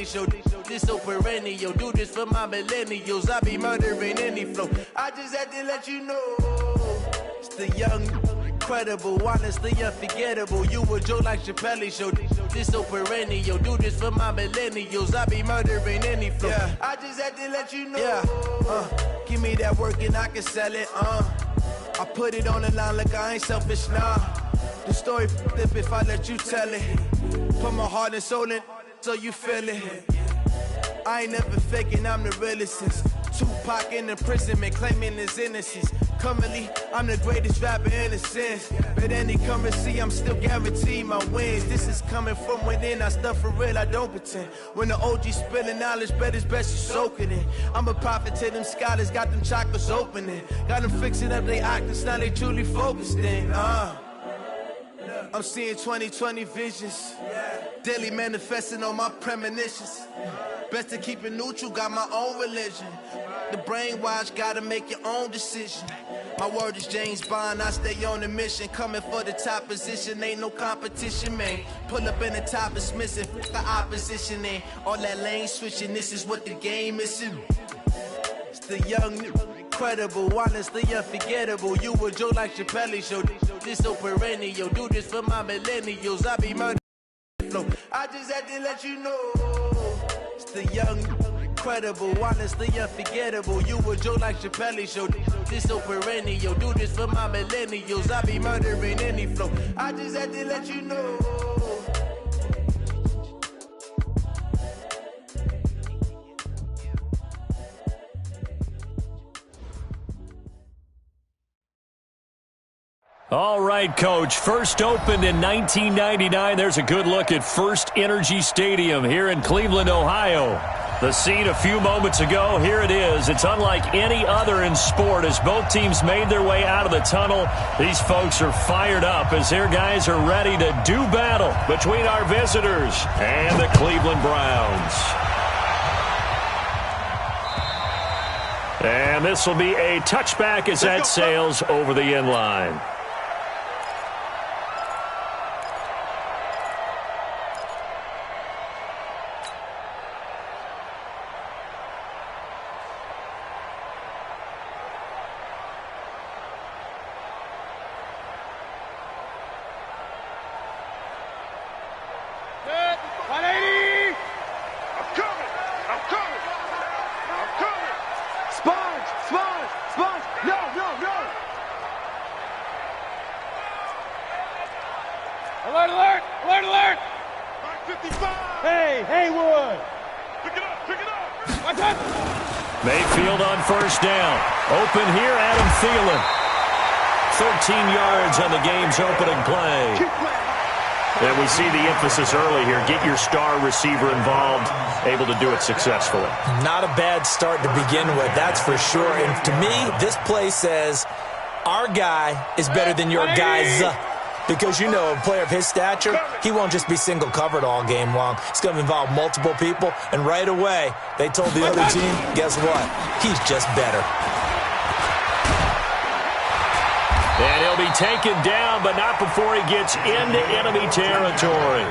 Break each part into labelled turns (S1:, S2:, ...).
S1: Chappelle show. This so perennial, do this for my millennials. I be murdering any flow. I just had to let you know. It's the young, incredible, honestly unforgettable. You a joke like Chappelle show. This so perennial, do this for my millennials. I be murdering any flow. Yeah. I just had to let you know. Yeah. Give me that work and I can sell it. I put it on the line like I ain't selfish, nah. The story flip if I let you tell it. Put my heart and soul in so you feel it. I ain't never faking, I'm the realest since Tupac in imprisonment, claiming his innocence. Currently, I'm the greatest rapper in a sense. But any currency, I'm still guaranteed my wins. This is coming from within, I stuff for real, I don't pretend. When the OG spilling knowledge, bet it's best you soak it in. I'm a prophet to them scholars, got them chakras opening. Got them fixing up their octaves, now they truly focused in. I'm seeing 2020 visions. Daily manifesting on my premonitions. Best to keep it neutral, got my own religion. The brainwash, gotta make your own decision. My word is James Bond, I stay on a mission. Coming for the top position, ain't no competition, man. Pull up in the top, it's missing, the opposition ain't. All that lane switching, this is what the game is. It's the young, incredible, honestly unforgettable. You a joke like Chappelle show. This so perennial, do this for my millennials. I be murdering flow. I just had to let you know. It's the young, incredible, honestly unforgettable. You a joke like Chappelle show. This so perennial, do this for my millennials. I be murdering any flow. I just had to let you know.
S2: All right, Coach. First opened in 1999. There's a good look at First Energy Stadium here in Cleveland, Ohio. The scene a few moments ago, here it is. It's unlike any other in sport as both teams made their way out of the tunnel. These folks are fired up as their guys are ready to do battle between our visitors and the Cleveland Browns. And this will be a touchback as that sails over the end line. Mayfield on first down. Open here, Adam Thielen. 13 yards on the game's opening play. And we see the emphasis early here. Get your star receiver involved, able to do it successfully.
S3: Not a bad start to begin with, that's for sure. And to me, this play says our guy is better than your guys. Because, you know, a player of his stature, he won't just be single covered all game long. It's going to involve multiple people. And right away, they told the other team, guess what? He's just better.
S2: And he'll be taken down, but not before he gets into enemy territory.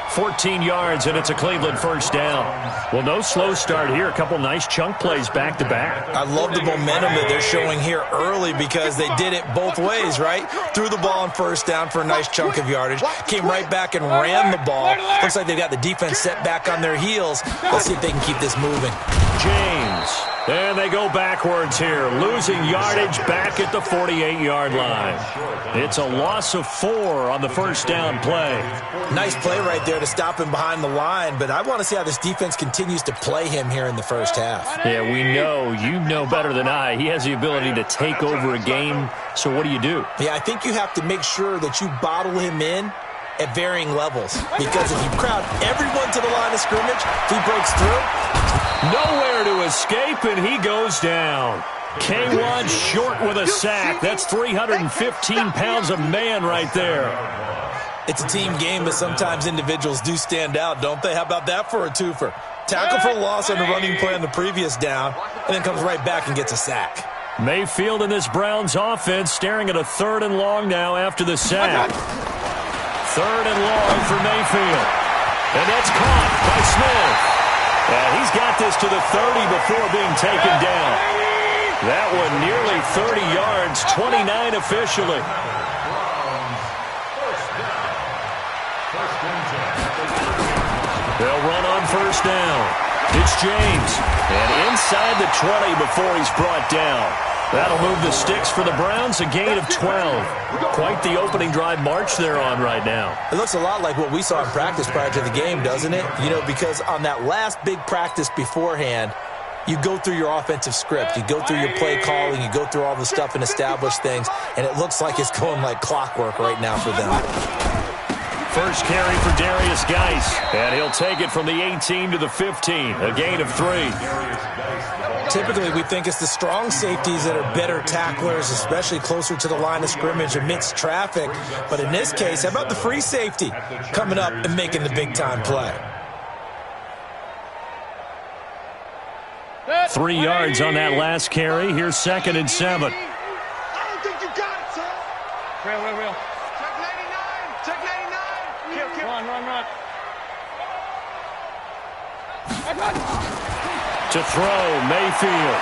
S2: 14 yards, and it's a Cleveland first down. Well, no slow start here. A couple nice chunk plays back-to-back.
S3: I love the momentum that they're showing here early because they did it both ways, right? Threw the ball on first down for a nice chunk of yardage. Came right back and ran the ball. Looks like they've got the defense set back on their heels. Let's see if they can keep this moving.
S2: James. And they go backwards here, losing yardage back at the 48-yard line. It's a loss of 4 on the first down play.
S3: Nice play right there to stop him behind the line, but I want to see how this defense continues to play him here in the first half.
S2: Yeah, we know, you know better than I, he has the ability to take over a game, so what do you do?
S3: Yeah, I think you have to make sure that you bottle him in at varying levels, because if you crowd everyone to the line of scrimmage, if he breaks through,
S2: nowhere to escape, and he goes down. K1 short with a sack. That's 315 pounds of man right there.
S3: It's a team game, but sometimes individuals do stand out, don't they? How about that for a twofer? Tackle for loss on the running play on the previous down, and then comes right back and gets a sack.
S2: Mayfield in this Browns offense staring at a 3rd and long now after the sack. 3rd and long for Mayfield. And that's caught by Smith. got this to the 30 before being taken down. That one nearly 30 yards, 29 officially. They'll run on first down. It's James. And inside the 20 before he's brought down. That'll move the sticks for the Browns, a gain of 12. Quite the opening drive march they're on right now.
S3: It looks a lot like what we saw in practice prior to the game, doesn't it? You know, because on that last big practice beforehand, you go through your offensive script. You go through your play calling. You go through all the stuff and establish things. And it looks like it's going like clockwork right now for them.
S2: First carry for Darius Geis. And he'll take it from the 18 to the 15. A gain of 3.
S3: Typically, we think it's the strong safeties that are better tacklers, especially closer to the line of scrimmage amidst traffic. But in this case, how about the free safety coming up and making the big-time play?
S2: 3 yards on that last carry. Here's 2nd and 7.
S4: I don't think you got it, sir. Real. Check 99. Kill. Run.
S2: To throw, Mayfield.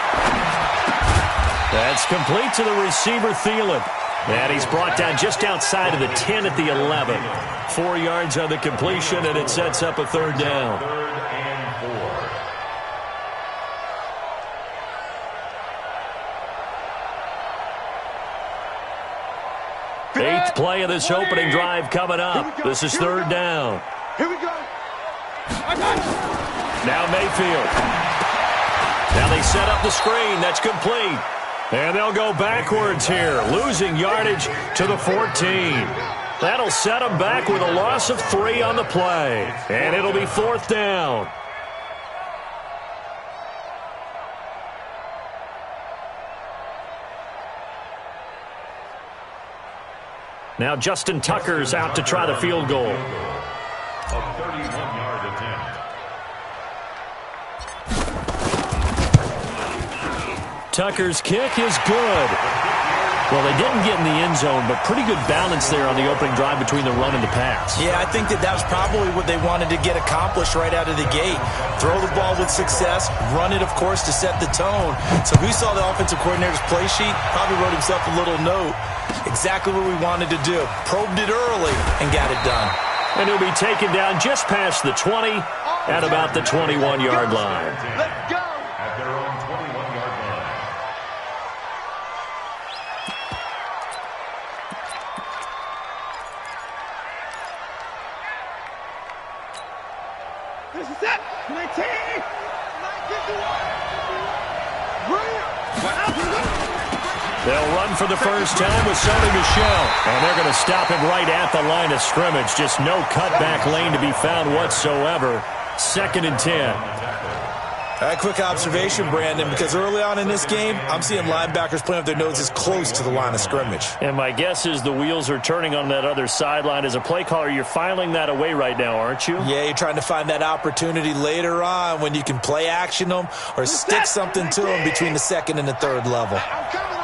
S2: That's complete to the receiver, Thielen. And he's brought down just outside of the 10 at the 11. 4 yards on the completion, and it sets up a 3rd down.
S5: 3rd and 4.
S2: 8th play of this opening drive coming up. This is 3rd down.
S4: Here we go.
S2: Now Mayfield. Now they set up the screen. That's complete. And they'll go backwards here, losing yardage to the 14. That'll set them back with a loss of 3 on the play. And it'll be 4th down. Now Justin Tucker's out to try the field goal.
S5: A 31-yard attempt.
S2: Tucker's kick is good. Well, they didn't get in the end zone, but pretty good balance there on the opening drive between the run and the pass.
S3: Yeah, I think that was probably what they wanted to get accomplished right out of the gate. Throw the ball with success, run it, of course, to set the tone. So who saw the offensive coordinator's play sheet? Probably wrote himself a little note. Exactly what we wanted to do. Probed it early and got it done.
S2: And he'll be taken down just past the 20 at about the 21-yard line.
S4: Let's go.
S5: At their own 21-yard line.
S4: This is it. 19.
S2: They'll run for the first time with Sony Michel. And they're going to stop him right at the line of scrimmage. Just no cutback lane to be found whatsoever. 2nd and 10.
S3: All right, quick observation, Brandon, because early on in this game, I'm seeing linebackers playing with their noses close to the line of scrimmage.
S2: And my guess is the wheels are turning on that other sideline. As a play caller, you're filing that away right now, aren't you?
S3: Yeah, you're trying to find that opportunity later on when you can play action them or stick something to them between the 2nd and the 3rd level.
S4: I'm coming.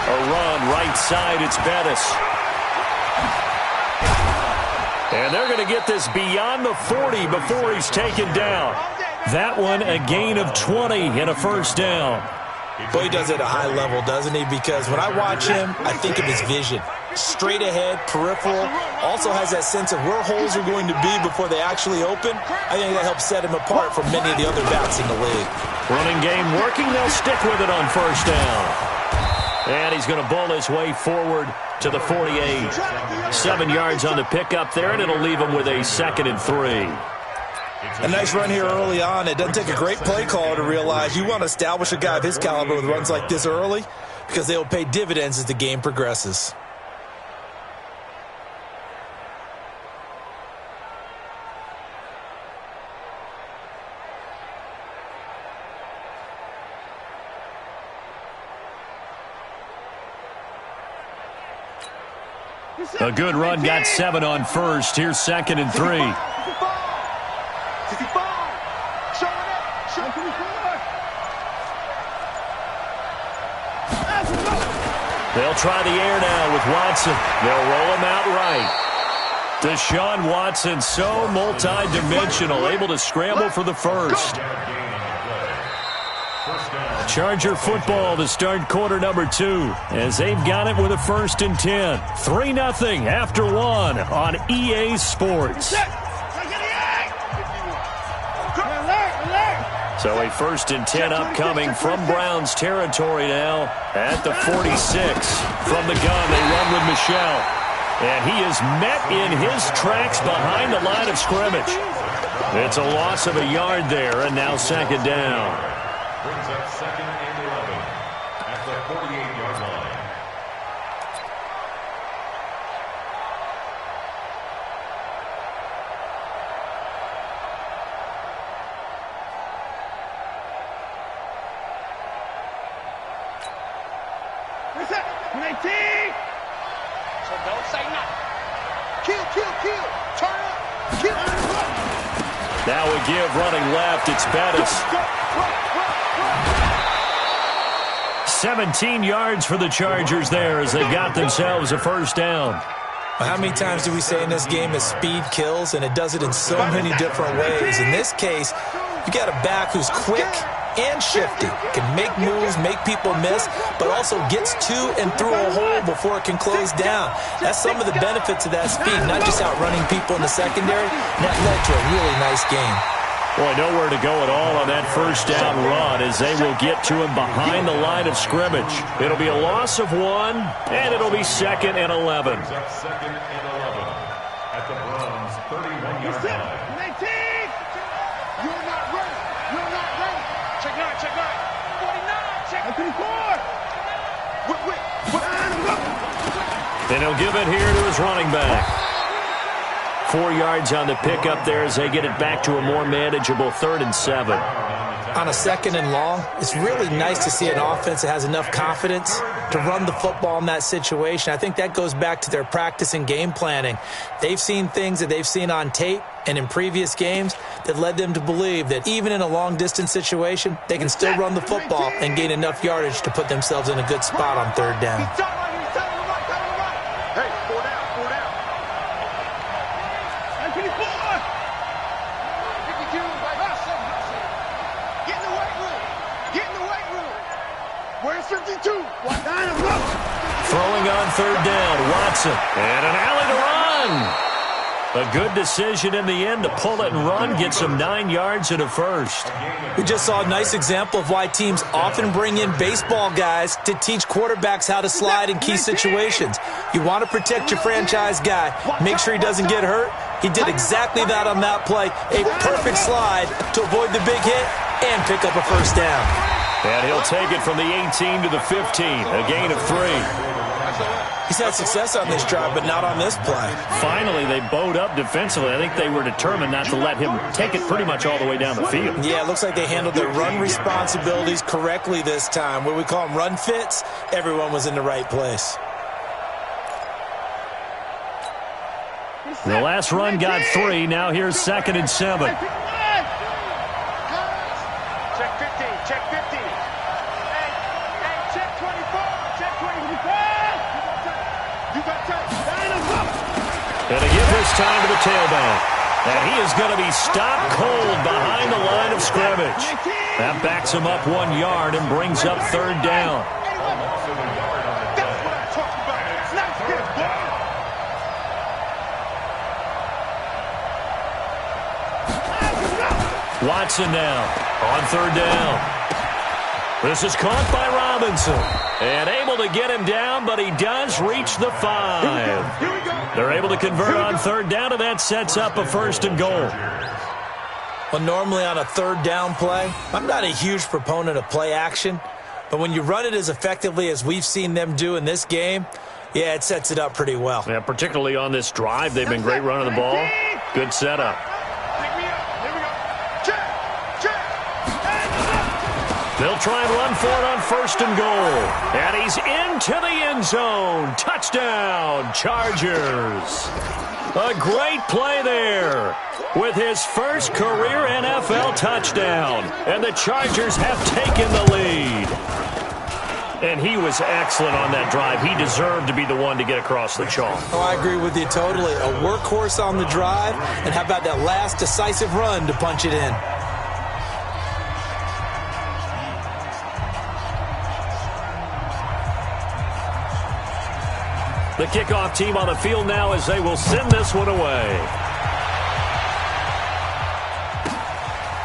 S2: A run right side, it's Bettis. And they're going to get this beyond the 40 before he's taken down. That one a gain of 20 and a 1st down.
S3: Boy, he does it at a high level, doesn't he? Because when I watch him, I think of his vision. Straight ahead, peripheral, also has that sense of where holes are going to be before they actually open. I think that helps set him apart from many of the other backs in the league.
S2: Running game working, they'll stick with it on 1st down. And he's going to bull his way forward to the 48. 7 yards on the pickup there, and it'll leave him with a 2nd and 3.
S3: A nice run here early on. It doesn't take a great play caller to realize you want to establish a guy of his caliber with runs like this early because they will pay dividends as the game progresses.
S2: A good run, got 7 on 1st. Here's 2nd and 3.
S4: 65. Showing up.
S2: They'll try the air now with Watson. They'll roll him out right. Deshaun Watson, so multi-dimensional, able to scramble for the first. Charger football to start quarter number 2 as they've got it with a 1st and 10. 3-0 after 1 on EA Sports. So a 1st and 10 upcoming from Browns territory now at the 46. From the gun, they run with Michel. And he is met in his tracks behind the line of scrimmage. It's a loss of a yard there, and now 2nd down.
S5: Brings up 2nd and 11 at the 48-yard line.
S4: So don't say nothing. Kill. Turn up. Kill.
S2: Now we give running left. It's Bettis. 17 yards for the Chargers there as they got themselves a 1st down.
S3: Well, how many times do we say in this game that speed kills, and it does it in so many different ways? In this case, you got a back who's quick and shifty, can make moves, make people miss, but also gets to and through a hole before it can close down. That's some of the benefits of that speed, not just outrunning people in the secondary. And that led to a really nice game.
S2: Boy, nowhere to go at all on that 1st down run as they will get to him behind the line of scrimmage. It'll be a loss of 1, and it'll be 2nd and 11.
S5: 2nd and 11 at the Browns' 31-yard line.
S4: You're not ready. Check 9. 49. Check 54.
S2: And he'll give it here to his running back. 4 yards on the pickup there as they get it back to a more manageable 3rd and 7.
S3: On a 2nd and long, it's really nice to see an offense that has enough confidence to run the football in that situation. I think that goes back to their practice and game planning. They've seen things that they've seen on tape and in previous games that led them to believe that even in a long-distance situation, they can still run the football and gain enough yardage to put themselves in a good spot on 3rd down.
S4: Hey, 4 down. 52.
S2: Throwing on 3rd down, Watson. And an alley to run. A good decision in the end to pull it and run, get some 9 yards and a 1st.
S3: We just saw a nice example of why teams often bring in baseball guys to teach quarterbacks how to slide in key situations. You want to protect your franchise guy. Make sure he doesn't get hurt. He did exactly that on that play. A perfect slide to avoid the big hit and pick up a 1st down.
S2: And he'll take it from the 18 to the 15, a gain of 3.
S3: He's had success on this drive, but not on this play.
S2: Finally, they bowed up defensively. I think they were determined not to let him take it pretty much all the way down the field.
S3: Yeah, it looks like they handled their run responsibilities correctly this time. What we call them run fits, everyone was in the right place.
S2: The last run got 3. Now here's 2nd and 7.
S4: Check 15. Check 15. Hey, check 24. Check 25. You got time.
S2: And they give this time to the tailback. And he is going to be stopped cold behind the line of scrimmage. That backs him up 1 yard and brings up 3rd down.
S4: That's what I'm talking about. It's not good.
S2: Watson now on 3rd down. This is caught by Robinson. And able to get him down, but he does reach the 5. They're able to convert on 3rd down, and that sets up a 1st and goal.
S3: Well, normally on a 3rd down play, I'm not a huge proponent of play action, but when you run it as effectively as we've seen them do in this game, yeah, it sets it up pretty well.
S2: Yeah, particularly on this drive, they've been great running the ball. Good setup. They'll try and run for it on 1st and goal. And he's into the end zone. Touchdown, Chargers. A great play there with his first career NFL touchdown. And the Chargers have taken the lead. And he was excellent on that drive. He deserved to be the one to get across the chalk.
S3: Oh, I agree with you totally. A workhorse on the drive, and how about that last decisive run to punch it in?
S2: The kickoff team on the field now as they will send this one away.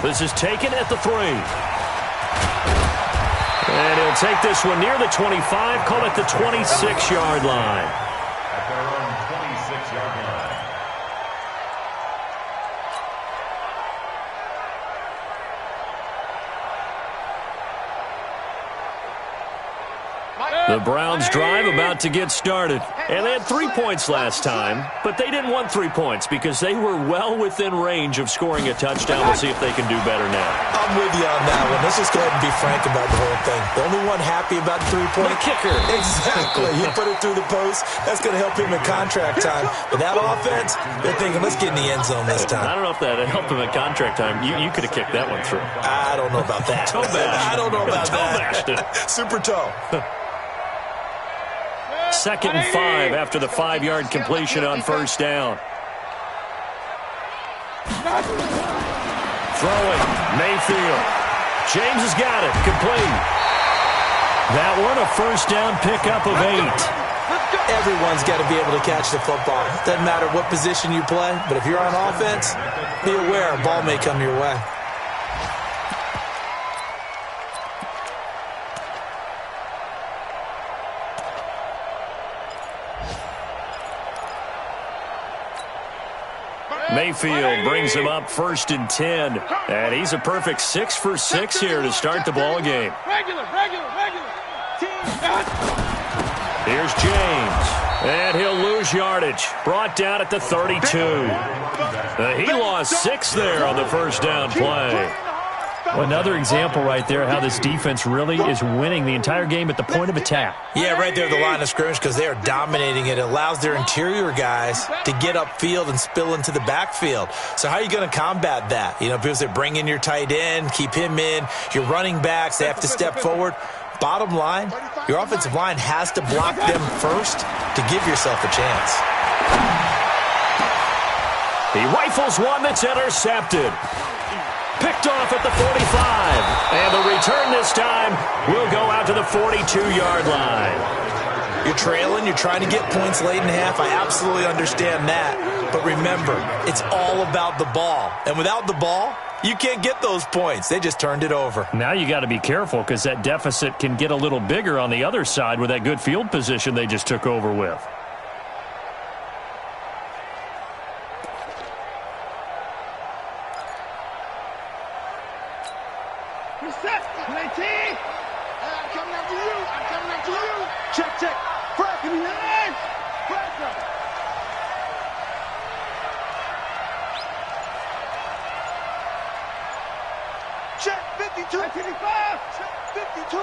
S2: This is taken at the 3. And he'll take this one near the 25, call it the 26-yard line.
S5: At their own 26-yard line.
S2: The Browns drive about to get started. And they had 3 points last time, but they didn't want 3 points because they were well within range of scoring a touchdown. We'll see if they can do better now.
S3: I'm with you on that one. Let's just go ahead and be frank about the whole thing. The only one happy about the 3-point
S2: kicker.
S3: Exactly. He put it through the post. That's going to help him in contract time. But that offense, they're thinking, let's get in the end zone this time.
S2: I don't know if that helped him in contract time. You could have kicked that one through.
S3: I don't know about that.
S2: Toe bash.
S3: I don't know about
S2: toe
S3: that.
S2: Bashed it.
S3: Super toe.
S2: 2nd and 5 after the 5-yard completion on first down. Throwing, Mayfield. James has got it, complete. That one a first down pickup of 8.
S3: Everyone's got to be able to catch the football. Doesn't matter what position you play, but if you're on offense, be aware a ball may come your way.
S2: Mayfield brings him up 1st and 10. And he's a perfect 6 for 6 here to start the ball game.
S4: Regular.
S2: Here's James. And he'll lose yardage. Brought down at the 32. He lost 6 there on the first down play.
S6: Well, another example right there how this defense really is winning the entire game at the point of attack.
S3: Yeah, right there at the line of scrimmage because they are dominating it. It allows their interior guys to get upfield and spill into the backfield. So how are you going to combat that? You know, people say bring in your tight end, keep him in. Your running backs, they have to step forward. Bottom line, your offensive line has to block them first to give yourself a chance.
S2: He rifles one that's intercepted. Picked off at the 45. And the return this time will go out to the 42-yard line.
S3: You're trailing. You're trying to get points late in half. I absolutely understand that. But remember, it's all about the ball. And without the ball, you can't get those points. They just turned it over.
S6: Now you got to be careful because that deficit can get a little bigger on the other side with that good field position they just took over with.
S4: Reset. Play team. I'm coming after you. Check. Press. Give me nine. Press. Check 52. 55. Check 52.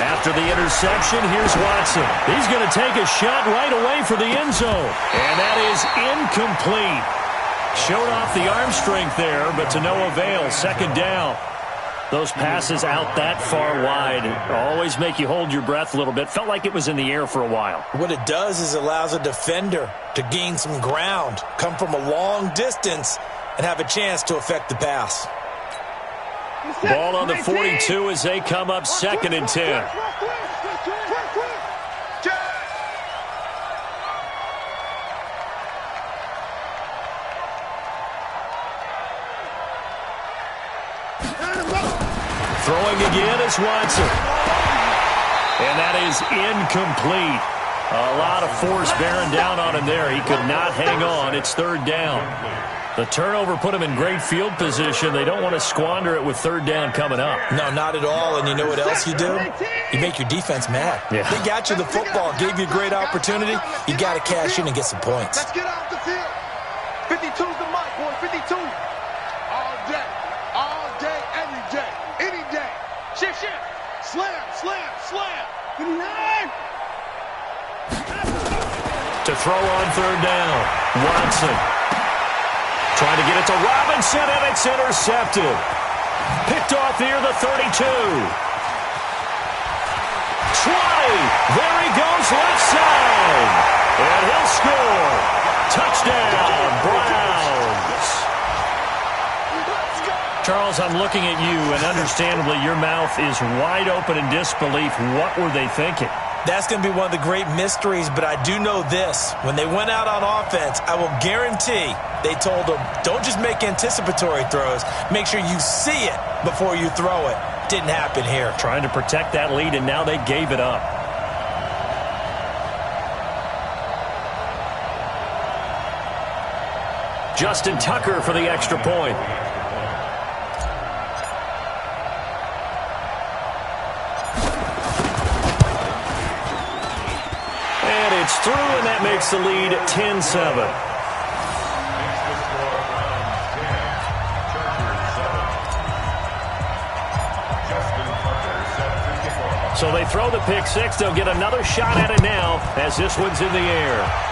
S2: After the interception, here's Watson. He's going to take a shot right away for the end zone. And that is incomplete. Showed off the arm strength there, but to no avail. 2nd down. Those passes out that far wide always make you hold your breath a little bit. Felt like it was in the air for a while.
S3: What it does is it allows a defender to gain some ground, come from a long distance, and have a chance to affect the pass.
S2: Ball on the 42 as they come up 2nd and 10. Throwing again is Watson. And that is incomplete. A lot of force bearing down on him there. He could not hang on. It's 3rd down. The turnover put him in great field position. They don't want to squander it with 3rd down coming up.
S3: No, not at all. And you know what else you do? You make your defense mad.
S2: Yeah.
S3: They got you the football, gave you a great opportunity. You got to cash in and get some points.
S4: Let's get off the field. 52's the mic, boy. 52. All day, every day, any day. Shift. Slam. 59.
S2: To throw on 3rd down. Watson. Trying to get it to Robinson, and it's intercepted. Picked off near the 32. There he goes left side. And he'll score. Touchdown, Browns. Charles, I'm looking at you, and understandably your mouth is wide open in disbelief. What were they thinking?
S3: That's going to be one of the great mysteries, but I do know this. When they went out on offense, I will guarantee they told them, don't just make anticipatory throws. Make sure you see it before you throw it. Didn't happen here.
S2: Trying to protect that lead, and now they gave it up. Justin Tucker for the extra point. And it's through, and that makes the lead 10-7. So they throw the pick six. They'll get another shot at it now as this one's in the air.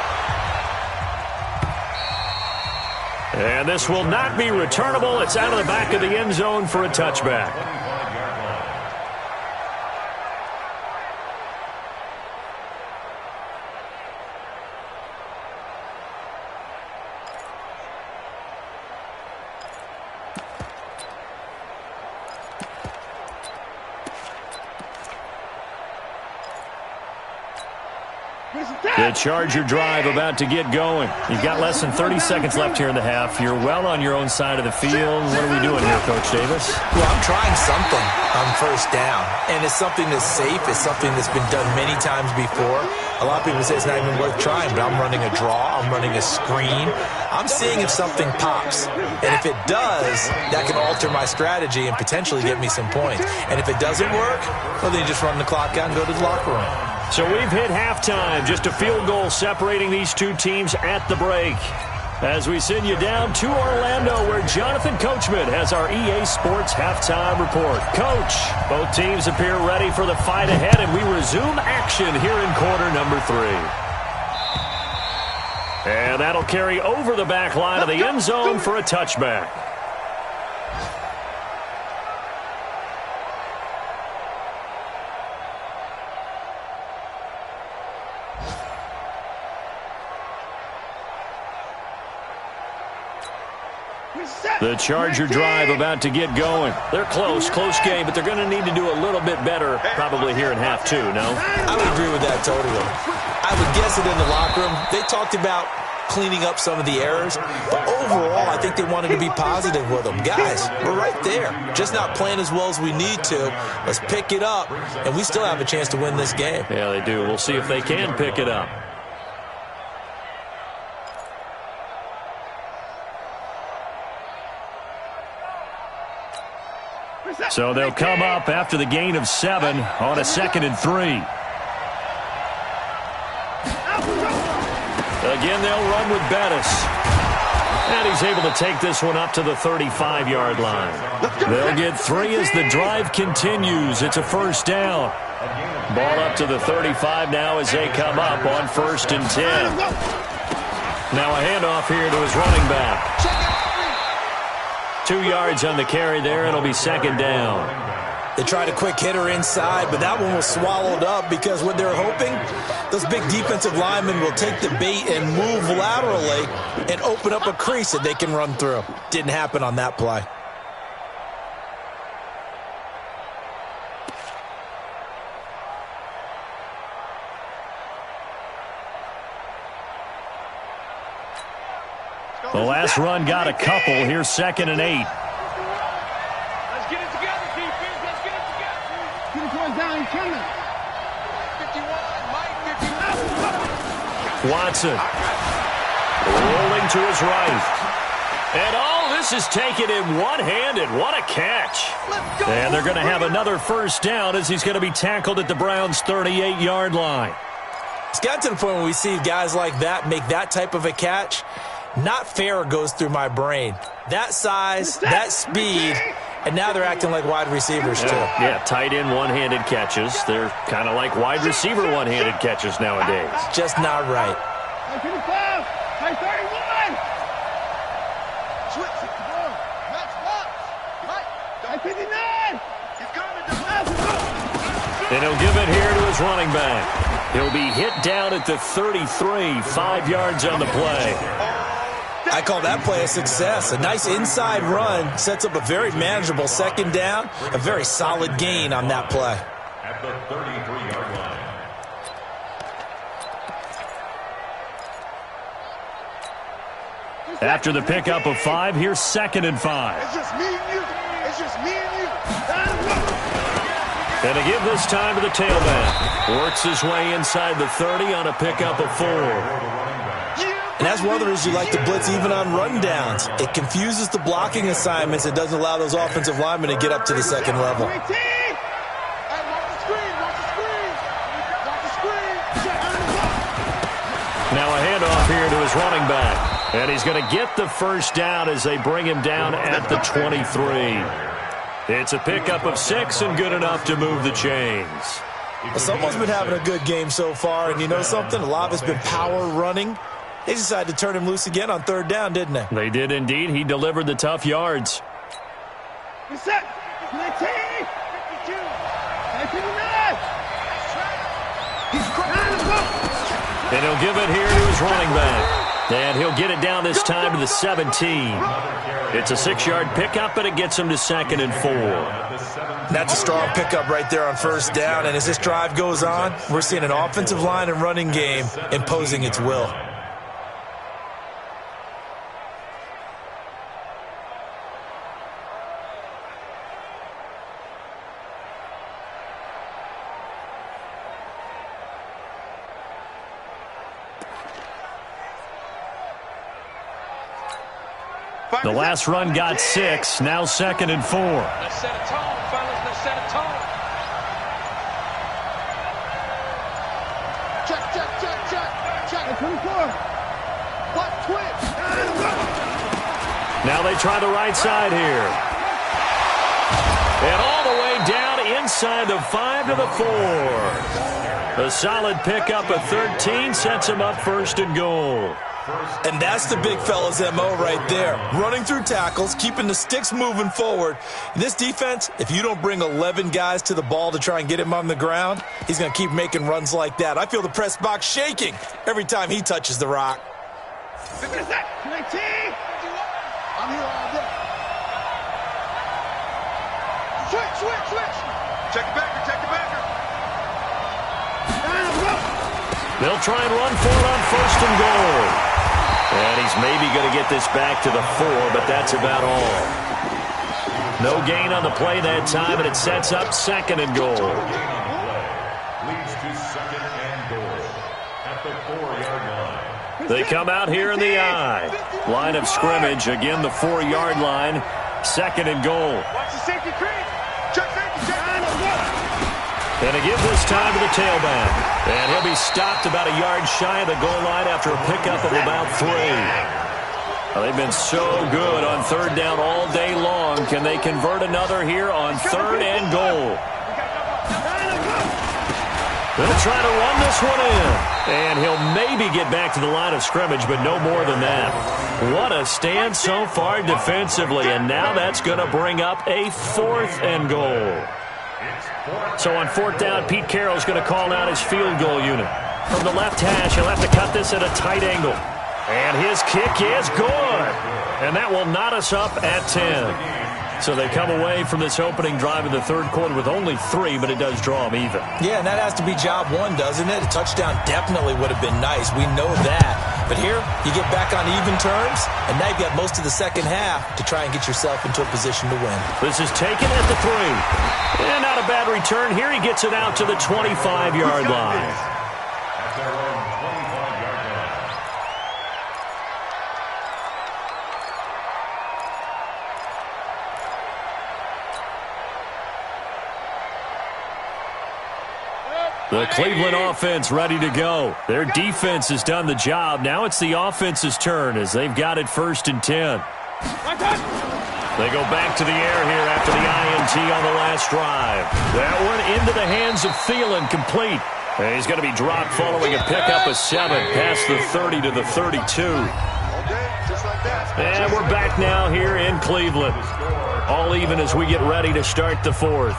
S2: And this will not be returnable. It's out of the back of the end zone for a touchback. The Charger drive about to get going. You've got less than 30 seconds left here in the half. You're well on your own side of the field. What are we doing here, Coach Davis?
S3: Well, I'm trying something on first down, and it's something that's safe. It's something that's been done many times before. A lot of people say it's not even worth trying, but I'm running a draw. I'm running a screen. I'm seeing if something pops, and if it does, that can alter my strategy and potentially get me some points. And if it doesn't work, well, then you just run the clock out and go to the locker room.
S2: So we've hit halftime. Just a field goal separating these two teams at the break. As we send you down to Orlando, where Jonathan Coachman has our EA Sports halftime report. Coach, both teams appear ready for the fight ahead, and we resume action here in quarter number 3. And that'll carry over the back line of the end zone for a touchback. The Charger drive about to get going. They're close game, but they're going to need to do a little bit better probably here in half 2, no?
S3: I would agree with that totally. I would guess it in the locker room. They talked about cleaning up some of the errors, but overall, I think they wanted to be positive with them. Guys, we're right there. Just not playing as well as we need to. Let's pick it up, and we still have a chance to win this game.
S2: Yeah, they do. We'll see if they can pick it up. So they'll come up after the gain of 7 on a 2nd and 3. Again, they'll run with Bettis. And he's able to take this one up to the 35-yard line. They'll get 3 as the drive continues. It's a first down. Ball up to the 35 now as they come up on 1st and 10. Now a handoff here to his running back. 2 yards on the carry there. It'll be 2nd down.
S3: They tried a quick hitter inside, but that one was swallowed up because what they're hoping, those big defensive linemen will take the bait and move laterally and open up a crease that they can run through. Didn't happen on that play.
S2: The last run got a couple. Here's 2nd and 8.
S4: Let's get it together, defense. Let's get it together. Get it towards down. He's coming. 51, Mike, 51.
S2: Watson rolling to his right. And all this is taken in one-handed. What a catch. And they're going to have another first down as he's going to be tackled at the Browns' 38-yard line.
S3: It's gotten to the point where we see guys like that make that type of a catch. Not fair goes through my brain. That size, that speed, and now they're acting like wide receivers too.
S2: Yeah, tight end one-handed catches. They're kind of like wide receiver one-handed catches nowadays.
S3: Just not right.
S4: 55, 31. Switch it. Match box. Right. 59. He's coming.
S2: And he'll give it here to his running back. He'll be hit down at the 33, 5 yards on the play.
S3: I call that play a success. A nice inside run sets up a very manageable second down. A very solid gain on that play.
S5: At the 33-yard line.
S2: After the pickup of 5, here's 2nd and 5.
S4: It's just me and you. It's just me and you.
S2: And to give this time to the tailback. Works his way inside the 30 on a pickup of 4.
S3: And that's one of the reasons you like to blitz even on rundowns. It confuses the blocking assignments. It doesn't allow those offensive linemen to get up to the second level.
S2: Now a handoff here to his running back. And he's going to get the first down as they bring him down at the 23. It's a pickup of 6 and good enough to move the chains.
S3: Well, someone's been having a good game so far, and you know something? A lot of it's been power running. They decided to turn him loose again on 3rd down, didn't they?
S2: They did indeed. He delivered the tough yards.
S4: Reset. 19. 52. 19. He's crying.
S2: And he'll give it here to his running back. And he'll get it down this time to the 17. It's a 6-yard pickup, but it gets him to 2nd and 4.
S3: That's a strong pickup right there on 1st down. And as this drive goes on, we're seeing an offensive line and running game imposing its will.
S2: The last run got 6, now 2nd and 4.
S4: Let's set a tone, fellas. Let's set a tone. Check. Check. 24. What? Twitch.
S2: Now they try the right side here. And all the way down inside the 5 to the 4. A solid pickup of 13 sets him up 1st and goal.
S3: And that's the big fella's MO right there. Running through tackles, keeping the sticks moving forward. In this defense, if you don't bring 11 guys to the ball to try and get him on the ground, he's going to keep making runs like that. I feel the press box shaking every time he touches the rock.
S4: 19. I'm here all day. Switch. Check the backer.
S2: They'll try and run for it on 1st and goal. And he's maybe going to get this back to the 4, but that's about all. No gain on the play that time, and it sets up 2nd and goal.
S5: Leads to 2nd and goal at the 4-yard line.
S2: They come out here in the I. Line of scrimmage, again the 4-yard line. 2nd and goal.
S4: Watch the safety creep. Check.
S2: And to give this time to the tailback. And he'll be stopped about a yard shy of the goal line after a pickup of about 3. Well, they've been so good on 3rd down all day long. Can they convert another here on 3rd and goal? They'll try to run this one in. And he'll maybe get back to the line of scrimmage, but no more than that. What a stand so far defensively. And now that's going to bring up a 4th and goal. So on 4th down, Pete Carroll's going to call out his field goal unit. From the left hash, he'll have to cut this at a tight angle. And his kick is good. And that will knot us up at 10. So they come away from this opening drive in the 3rd quarter with only 3, but it does draw them even.
S3: Yeah, and that has to be job 1, doesn't it? A touchdown definitely would have been nice. We know that. But here, you get back on even terms, and now you've got most of the second half to try and get yourself into a position to win.
S2: This is taken at the 3. And not a bad return. Here he gets it out to the 25-yard line.
S5: At their own 25-yard line.
S2: The Cleveland offense ready to go. Their defense has done the job. Now it's the offense's turn as they've got it 1st and 10. They go back to the air here after the INT on the last drive. That one into the hands of Thielen, complete. And he's going to be dropped following a pickup of 7 past the 30 to the 32. And we're back now here in Cleveland. All even as we get ready to start the 4th.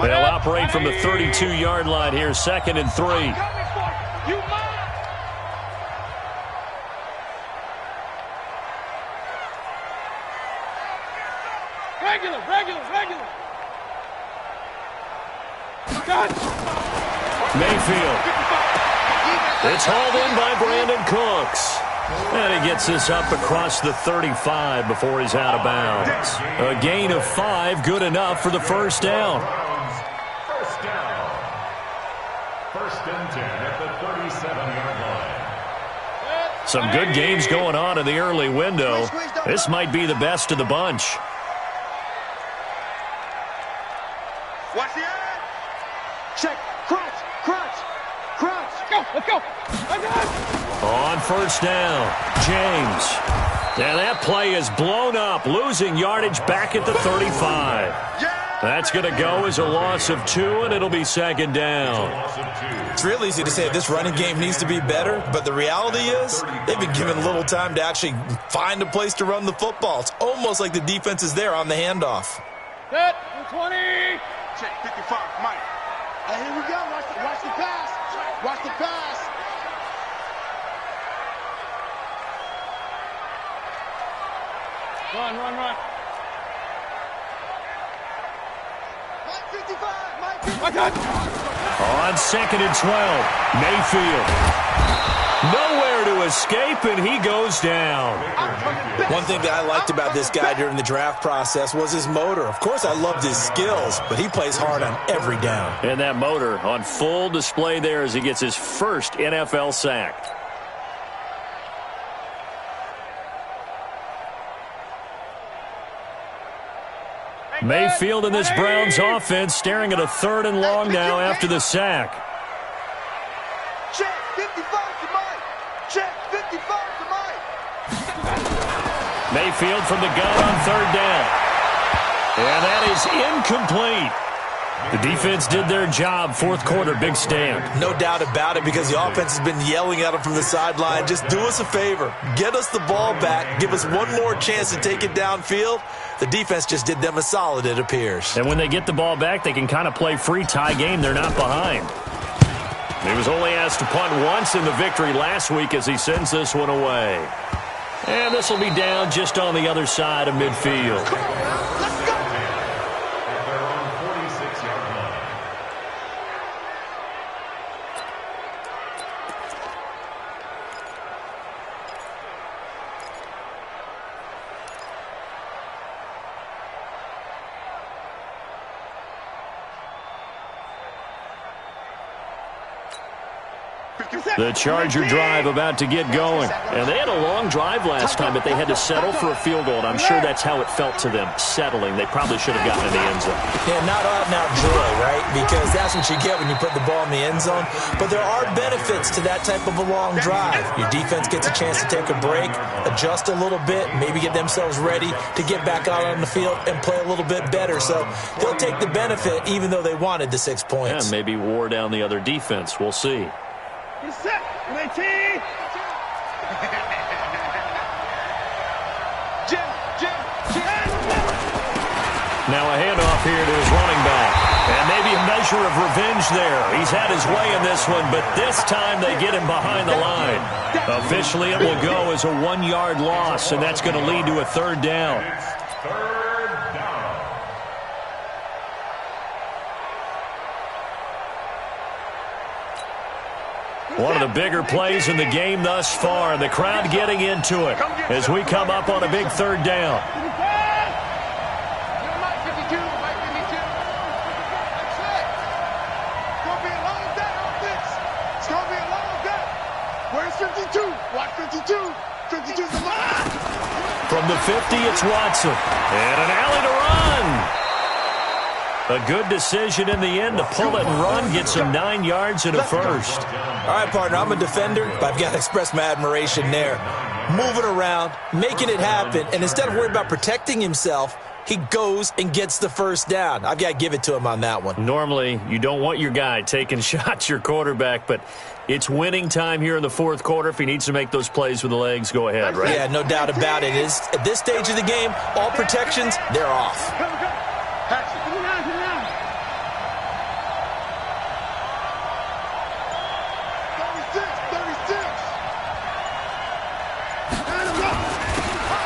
S6: They'll operate from the 32-yard line here, 2nd and 3.
S4: Regular.
S6: Mayfield. It's hauled in by Brandon Cooks. And he gets this up across the 35 before he's out of bounds. A gain of 5, good enough for the first down.
S5: First down. 1st and 10 at the 37-yard line.
S6: Some good games going on in the early window. This might be the best of the bunch.
S4: Watch the edge. Check. Crouch. Let's go.
S6: On first down, James. And that play is blown up, losing yardage back at the 35. That's going to go as a loss of 2, and it'll be 2nd down.
S3: It's real easy to say this running game needs to be better, but the reality is they've been given little time to actually find a place to run the football. It's almost like the defense is there on the handoff.
S4: Set, 20. Check, 55, Mike. Hey, here we go. Watch the pass. Watch the pass. Run. Mike 55.
S6: On 2nd and 12, Mayfield. Nowhere to escape, and he goes down.
S3: One thing that I liked about this guy during the draft process was his motor. Of course, I loved his skills, but he plays hard on every down.
S6: And that motor on full display there as he gets his first NFL sack. Mayfield in this Browns offense staring at a 3rd and long now after the sack.
S4: Check 55 to Mike. Check 55 to Mike.
S6: Mayfield from the gun on 3rd down. And that is incomplete. The defense did their job. 4th quarter, big stand.
S3: No doubt about it, because the offense has been yelling at him from the sideline. Just do us a favor. Get us the ball back. Give us one more chance to take it downfield. The defense just did them a solid, it appears.
S6: And when they get the ball back, they can kind of play free tie game. They're not behind. He was only asked to punt once in the victory last week as he sends this one away. And this will be down just on the other side of midfield. The Charger drive about to get going. And they had a long drive last time, but they had to settle for a field goal. And I'm sure that's how it felt to them, settling. They probably should have gotten in the end zone.
S3: Yeah, not out-and-out joy, right? Because that's what you get when you put the ball in the end zone. But there are benefits to that type of a long drive. Your defense gets a chance to take a break, adjust a little bit, maybe get themselves ready to get back out on the field and play a little bit better. So they'll take the benefit even though they wanted the 6 points.
S6: Yeah, maybe wore down the other defense. We'll see.
S4: Set. 19.
S6: Now a handoff here to his running back. And maybe a measure of revenge there. He's had his way in this one, but this time they get him behind the line. Officially, it will go as a 1-yard loss, and that's going to lead to a 3rd down. One of the bigger plays in the game thus far. The crowd getting into it as we come up on a big 3rd down.
S4: Where's 52? Watch 52. 52's the line.
S6: From the 50, it's Watson. And an alley to run. A good decision in the end to pull it and run, get some 9 yards and a first.
S3: All right, partner, I'm a defender, but I've got to express my admiration there. Moving around, making it happen, and instead of worrying about protecting himself, he goes and gets the first down. I've got to give it to him on that one.
S6: Normally, you don't want your guy taking shots, your quarterback, but it's winning time here in the 4th quarter. If he needs to make those plays with the legs, go ahead, right?
S3: Yeah, no doubt about it. At this stage of the game, all protections, they're off.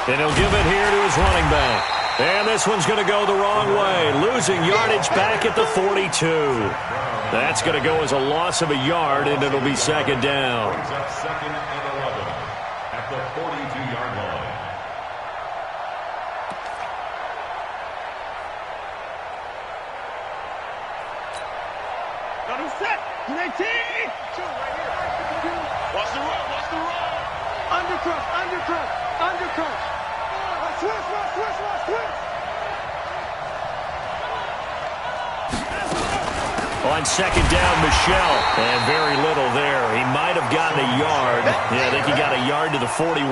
S2: And he'll give it here to his running back. And this one's going to go the wrong way, losing yardage back at the 42. That's going to go as a loss of a yard, and it'll be second down.
S5: Second and 11 at the 42-yard line.
S4: Got him set. 19. Right here. Watch the run. Watch the run. Undercrush. Undercrush. Undercrush. Switch.
S2: On second down, Michelle. And very little there. He might have gotten a yard. Yeah, I think he got a yard to the 41.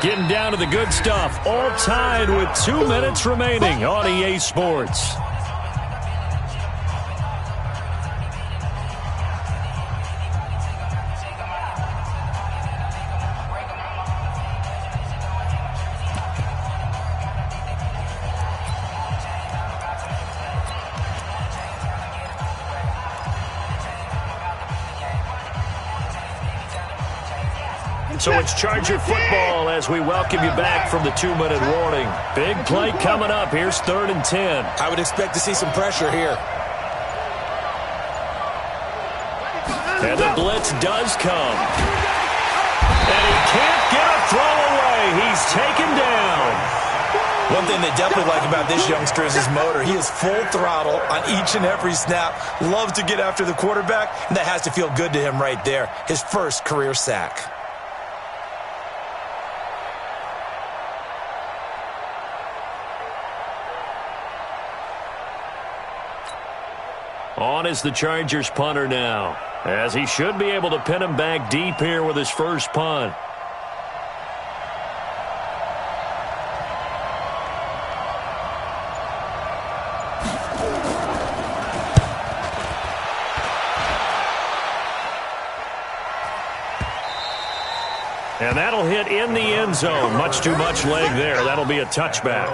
S2: Getting down to the good stuff. All tied with 2 minutes remaining on EA Sports. So it's Charger football as we welcome you back from the 2-minute warning. Big play coming up. Here's 3rd and 10.
S3: I would expect to see some pressure here.
S2: And the blitz does come. And he can't get a throw away. He's taken down.
S3: One thing they definitely like about this youngster is his motor. He is full throttle on each and every snap. Loves to get after the quarterback, and that has to feel good to him right there. His first career sack.
S2: On is the Chargers punter now, as he should be able to pin him back deep here with his first punt. And that'll hit in the end zone. Much too much leg there. That'll be a touchback.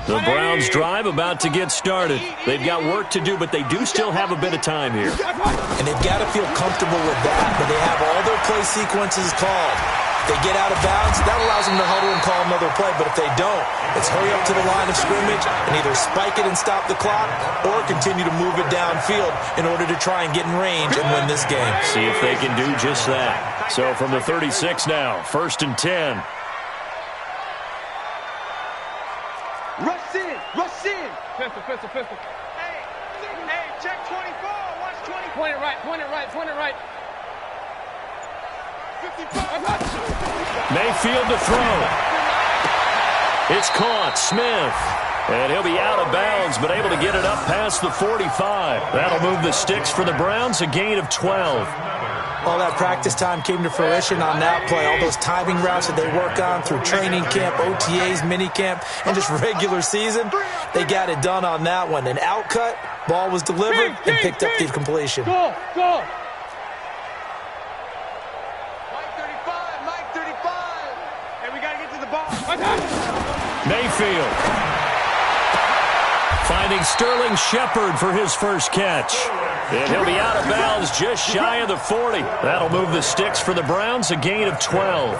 S2: The Browns drive about to get started. They've got work to do, but they do still have a bit of time here.
S3: And they've got to feel comfortable with that, but they have all their play sequences called. If they get out of bounds, that allows them to huddle and call another play, but if they don't, it's hurry up to the line of scrimmage and either spike it and stop the clock or continue to move it downfield in order to try and get in range and win this game.
S2: See if they can do just that. So from the 36 now, 1st and 10.
S4: Rush in. Pistol. Hey, check 24. Watch 20. Point it right. 55.
S2: Mayfield to throw. It's caught. Smith. And he'll be out of bounds, but able to get it up past the 45. That'll move the sticks for the Browns, a gain of 12.
S3: All that practice time came to fruition on that play. All those timing routes that they work on through training camp, OTAs, minicamp, and just regular season, they got it done on that one. An outcut, ball was delivered, and picked up the completion.
S4: Go. Mike 35. Hey, we got to get to the ball.
S2: Mayfield. Finding Sterling Shepard for his first catch. And he'll be out of bounds just shy of the 40. That'll move the sticks for the Browns, a gain of 12.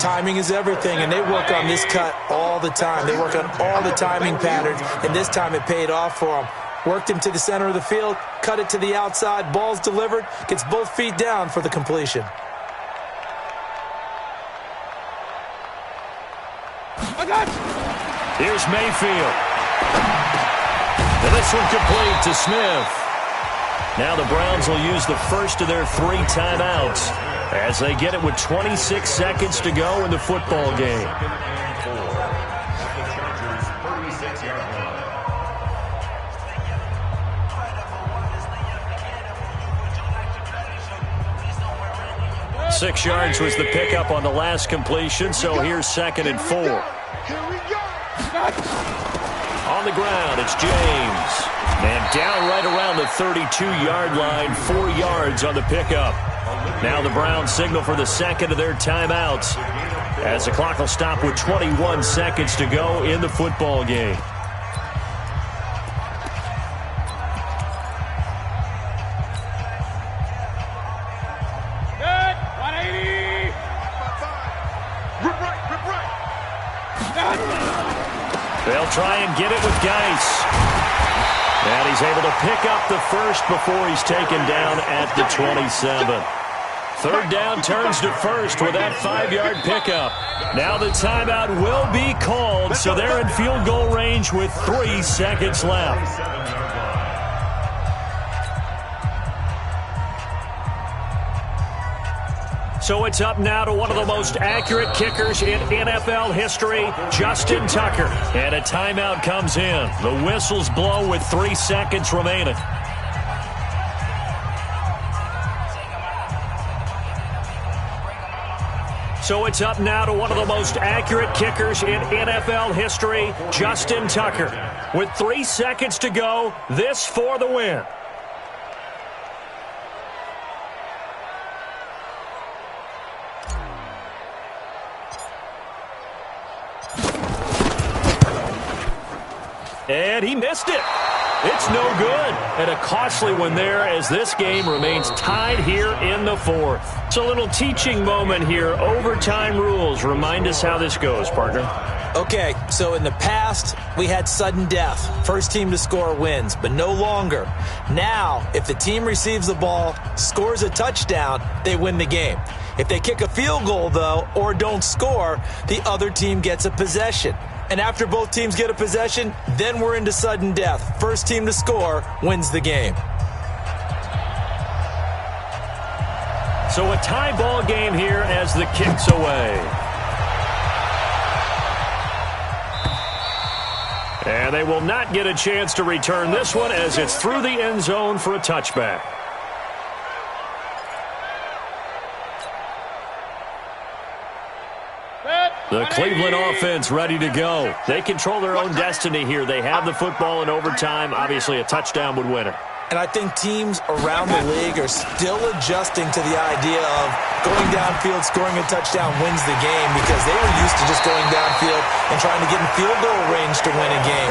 S3: Timing is everything, and they work on this cut all the time. They work on all the timing patterns, and this time it paid off for them. Worked him to the center of the field, cut it to the outside, ball's delivered, gets both feet down for the completion.
S2: Here's Mayfield. And this one complete to Smith. Now the Browns will use the first of their 3 timeouts as they get it with 26 seconds to go in the football game. Six yards was the pickup on the last completion, so here's 2nd and 4. On the ground, it's James. And down right around the 32-yard line, 4 yards on the pickup. Now the Browns signal for the second of their timeouts as the clock will stop with 21 seconds to go in the football game. They'll try and get it with Geis. And he's able to pick up the first before he's taken down at the 27. Third down turns to first with that 5-yard pickup. Now the timeout will be called, so they're in field goal range with 3 seconds left. So it's up now to one of the most accurate kickers in NFL history, Justin Tucker. And a timeout comes in. The whistles blow with 3 seconds remaining. So it's up now to one of the most accurate kickers in NFL history, Justin Tucker. With 3 seconds to go, this for the win. And he missed it. It's no good. And a costly one there as this game remains tied here in the 4th. It's a little teaching moment here. Overtime rules. Remind us how this goes, partner.
S3: Okay, so in the past, we had sudden death. First team to score wins, but no longer. Now, if the team receives the ball, scores a touchdown, they win the game. If they kick a field goal, though, or don't score, the other team gets a possession. And after both teams get a possession, then we're into sudden death. First team to score wins the game.
S2: So a tie ball game here as the kick's away. And they will not get a chance to return this one as it's through the end zone for a touchback. The Cleveland offense ready to go. They control their own destiny here. They have the football in overtime. Obviously, a touchdown would win it.
S3: And I think teams around the league are still adjusting to the idea of going downfield, scoring a touchdown wins the game because they were used to just going downfield and trying to get in field goal range to win a game.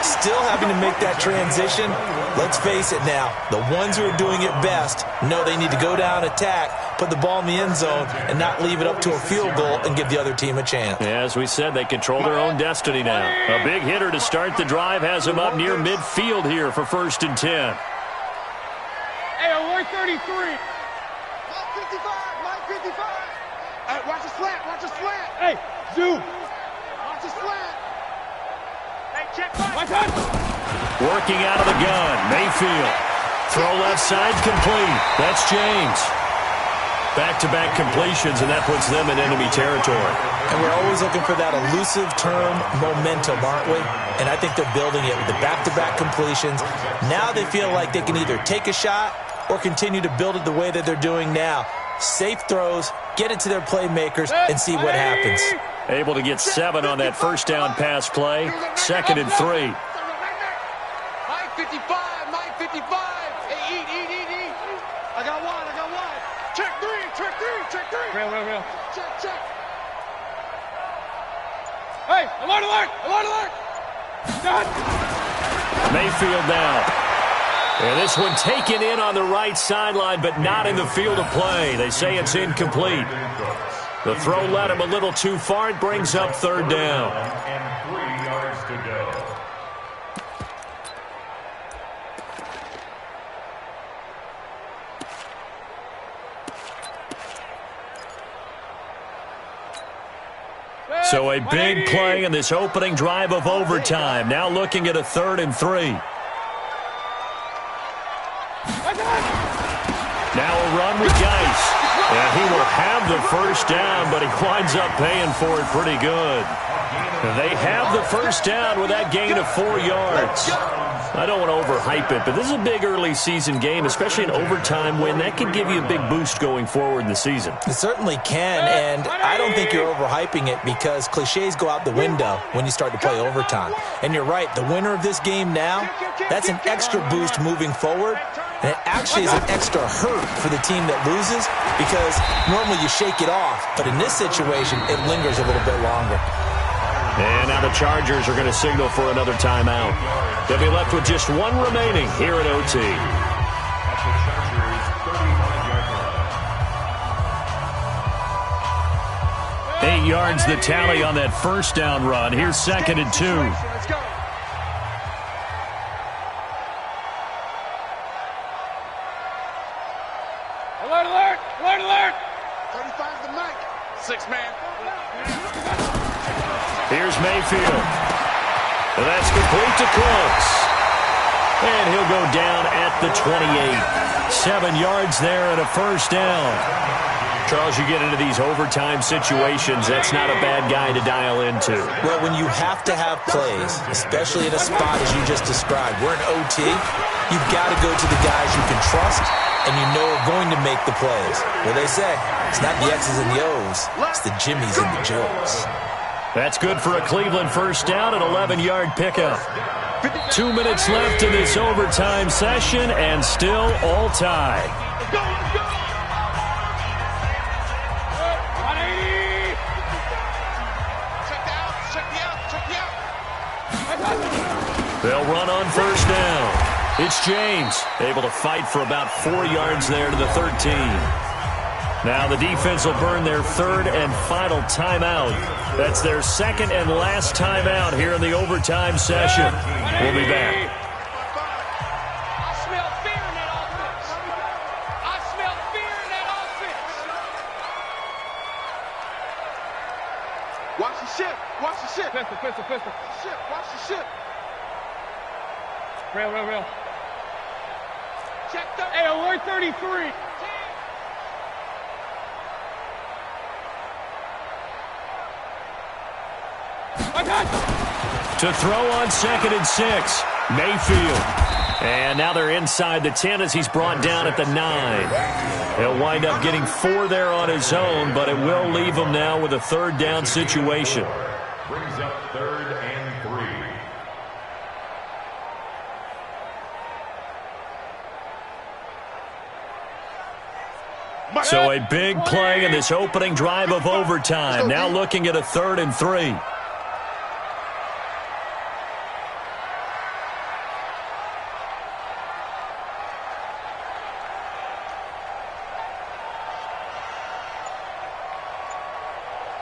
S3: Still having to make that transition. Let's face it now, the ones who are doing it best know they need to go down, attack, put the ball in the end zone, and not leave it up to a field goal and give the other team a chance.
S2: As we said, they control their own destiny now. A big hitter to start the drive has them up near midfield here for 1st and 10.
S4: Hey, we're 33. Mike 55, Mike 55. Hey, watch a slant, watch a slant. Hey, zoom. Watch a slant. Hey, check watch out.
S2: Working out of the gun, Mayfield. Throw left side complete. That's James. Back-to-back completions, and that puts them in enemy territory.
S3: And we're always looking for that elusive term, momentum, aren't we? And I think they're building it with the back-to-back completions. Now they feel like they can either take a shot or continue to build it the way that they're doing now. Safe throws, get it to their playmakers, and see what happens.
S2: Able to get 7 on that first down pass play. 2nd and 3.
S4: Mike 55, Mike 55. Hey, eat. I got one. Check three. Real. Check. Hey, alert. Done.
S2: Mayfield now. And this one taken in on the right sideline, but not in the field of play. They say it's incomplete. The throw led him a little too far. It brings up 3rd down.
S5: And 3 yards to go.
S2: So a big play in this opening drive of overtime. Now looking at a 3rd and 3. Now a run with Geis. And he will have the first down, but he winds up paying for it pretty good. They have the first down with that gain of 4 yards. I don't want to overhype it, but this is a big early season game, especially an overtime win. That can give you a big boost going forward in the season.
S3: It certainly can, and I don't think you're overhyping it because cliches go out the window when you start to play overtime. And you're right, the winner of this game now, that's an extra boost moving forward, and it actually is an extra hurt for the team that loses because normally you shake it off, but in this situation, it lingers a little bit longer.
S2: And now the Chargers are going to signal for another timeout. They'll be left with just 1 remaining here at OT.
S5: At the Chargers' 35-yard line.
S2: 8 yards the tally on that first down run. Here's 2nd and 2.
S4: Let's go. Alert, alert, alert, alert. 35's the mic. 6-man.
S2: Here's Mayfield. And that's complete to Cooks. And he'll go down at the 28. 7 yards there and a first down. Charles, you get into these overtime situations, that's not a bad guy to dial into.
S3: Well, when you have to have plays, especially at a spot as you just described, we're in OT, you've got to go to the guys you can trust and you know are going to make the plays. Well, they say, it's not the X's and the O's, it's the Jimmies and the Joes.
S2: That's good for a Cleveland first down, an 11-yard pickup. 2 minutes left in this overtime session, and still all tied.
S4: Let's go, let's go.
S2: They'll run on first down. It's James, able to fight for about 4 yards there to the 13. Now the defense will burn their third and final timeout. That's their second and last timeout here in the overtime session. We'll be back.
S4: I smell fear in that offense. I smell fear in that offense. Watch the ship. Watch the ship. Pistol, pistol, pistol. Ship. Watch the ship. Real, real, real. Check 30. Hey, alert 33.
S2: To throw on 2nd and 6, Mayfield. And now they're inside the 10 as he's brought down at the 9. He'll wind up getting 4 there on his own, but it will leave him now with a third down situation.
S5: Brings up 3rd and 3.
S2: So a big play in this opening drive of overtime. Now looking at a 3rd and 3.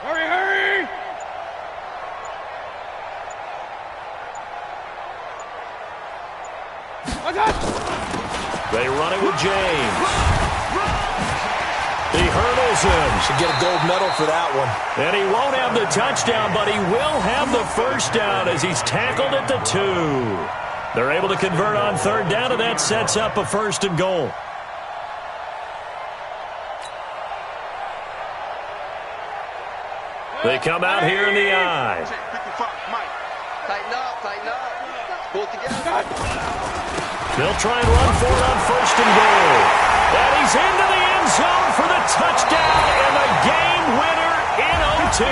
S4: Hurry, hurry!
S2: They run it with James. He hurdles him.
S3: Should get a gold medal for that one.
S2: And he won't have the touchdown, but he will have the first down as he's tackled at the 2. They're able to convert on third down, and that sets up a 1st and goal. They come out here in the eye.
S4: Tighten up, tighten up. Pull together.
S2: They'll try and run for it on 1st and goal. And he's into the end zone for the touchdown and the game winner in OT.